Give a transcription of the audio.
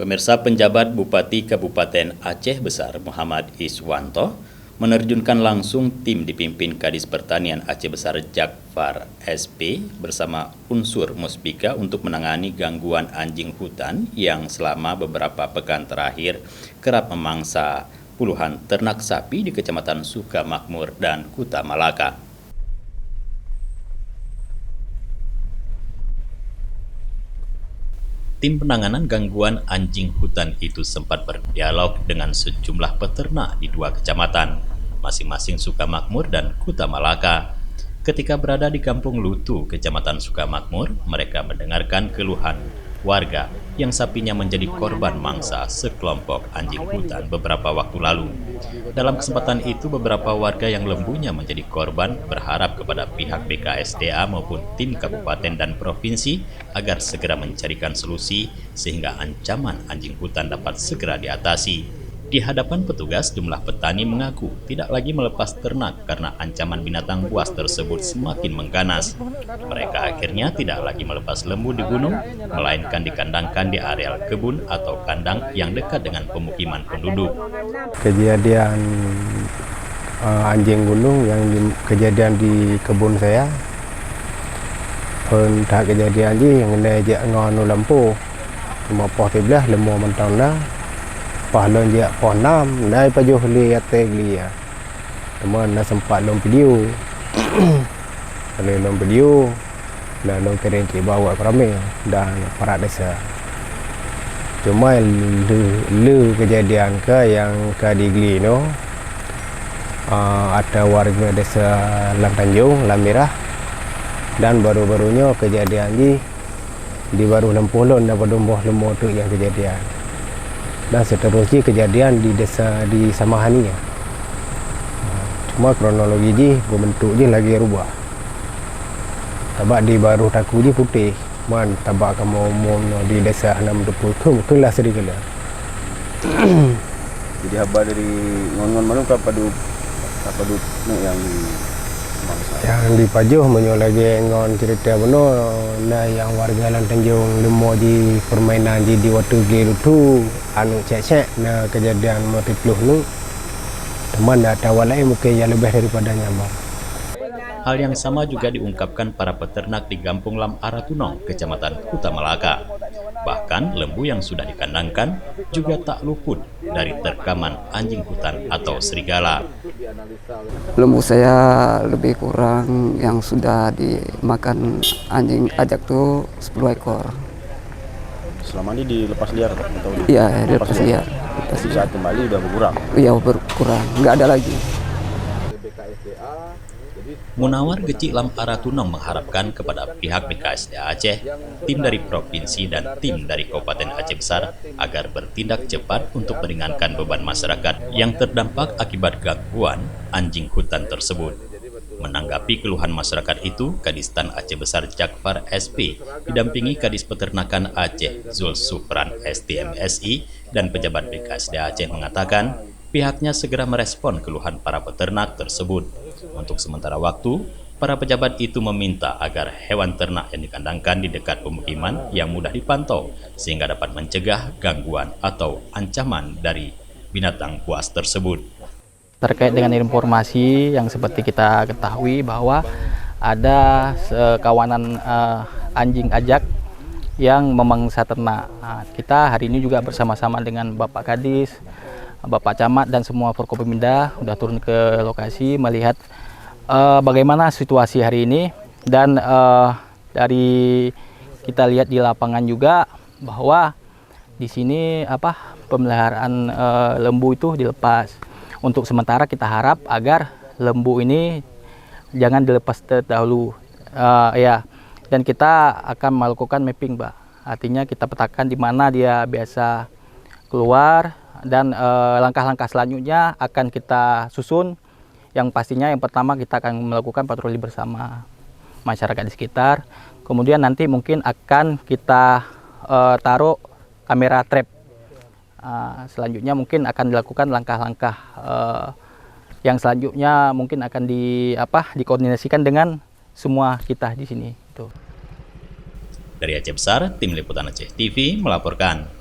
Pemirsa, penjabat Bupati Kabupaten Aceh Besar Muhammad Iswanto menerjunkan langsung tim dipimpin Kadis Pertanian Aceh Besar Jakfar SP bersama unsur Musbika untuk menangani gangguan anjing hutan yang selama beberapa pekan terakhir kerap memangsa puluhan ternak sapi di Kecamatan Sukamakmur dan Kuta Malaka. Tim penanganan gangguan anjing hutan itu sempat berdialog dengan sejumlah peternak di dua kecamatan, masing-masing Sukamakmur dan Kuta Malaka. Ketika berada di Kampung Lutu, Kecamatan Sukamakmur, mereka mendengarkan keluhan warga yang sapinya menjadi korban mangsa sekelompok anjing hutan beberapa waktu lalu. Dalam kesempatan itu, beberapa warga yang lembunya menjadi korban berharap kepada pihak BKSDA maupun tim kabupaten dan provinsi agar segera mencarikan solusi sehingga ancaman anjing hutan dapat segera diatasi. Di hadapan petugas, jumlah petani mengaku tidak lagi melepas ternak karena ancaman binatang buas tersebut semakin mengganas. Mereka akhirnya tidak lagi melepas lembu di gunung, melainkan dikandangkan di areal kebun atau kandang yang dekat dengan pemukiman penduduk. Kejadian anjing gunung yang kejadian di kebun saya, tak kejadian yang ngejak nganu lampu, cuma poh tibelah lembu mentang dah. Pahlon je poh 6 dai pajuh li ate gli ya. Teman dah sempat long video. Kalau long video dan long keren ke bawa ramai dan para desa. Cuma lu kejadian ke yang ke di gli no. Ada warga desa Lang Tanjung, Lam Merah, dan baru-barunya kejadian di baru 60 dan berdomboh lembu tu yang kejadian. Dan seterusnya kejadian di desa di Samahani ya. Cuma kronologi je berbentuk je lagi rubah. Tabak di baru taku je putih. Man tabak kamu umum di desa 60 tu mungkinlah sedikit lah. Jadi haba dari ngon-ngon malu kapadu yang yang di Pajuh menyo lagi ngon cerita benar nah yang warga Lang Tanjung lemo di permainan di waktu gelu tu anu cek nah kejadian motif lu nu teman dah tahu lain mungkin yang lebih daripadanya bang. Hal yang sama juga diungkapkan para peternak di Kampung Lam Aratunong, Kecamatan Kuta Malaka. Bahkan lembu yang sudah dikandangkan juga tak luput dari terkaman anjing hutan atau serigala. Lembu saya lebih kurang yang sudah dimakan anjing ajak tuh 10 ekor. selama ini dilepas liar atau Iya, dilepas liar. Tapi saat kembali udah berkurang. Iya, berkurang, nggak ada lagi. Munawar Geci Lam Aratunong mengharapkan kepada pihak BKSDA Aceh, tim dari provinsi dan tim dari Kabupaten Aceh Besar agar bertindak cepat untuk meringankan beban masyarakat yang terdampak akibat gangguan anjing hutan tersebut. Menanggapi keluhan masyarakat itu, Kadis Tan Aceh Besar Jakfar SP didampingi Kadis Peternakan Aceh Zul Supran STMSI dan pejabat BKSDA Aceh mengatakan pihaknya segera merespon keluhan para peternak tersebut. Untuk sementara waktu, para pejabat itu meminta agar hewan ternak yang dikandangkan di dekat pemukiman yang mudah dipantau sehingga dapat mencegah gangguan atau ancaman dari binatang buas tersebut. Terkait dengan informasi yang seperti kita ketahui bahwa ada sekawanan anjing ajak yang memangsa ternak. Nah, kita hari ini juga bersama-sama dengan Bapak Kadis, Bapak Camat dan semua Forkopimda sudah turun ke lokasi melihat bagaimana situasi hari ini dan dari kita lihat di lapangan juga bahwa di sini pemeliharaan lembu itu dilepas. Untuk sementara kita harap agar lembu ini jangan dilepas terdahulu ya, dan kita akan melakukan mapping, Mbak. Artinya kita petakan di mana dia biasa keluar. Dan langkah-langkah selanjutnya akan kita susun. Yang pastinya yang pertama kita akan melakukan patroli bersama masyarakat di sekitar. Kemudian nanti mungkin akan kita taruh kamera trap. Selanjutnya mungkin akan dilakukan langkah-langkah yang selanjutnya mungkin akan dikoordinasikan dengan semua kita di sini. Dari Aceh Besar, Tim Liputan Aceh TV melaporkan.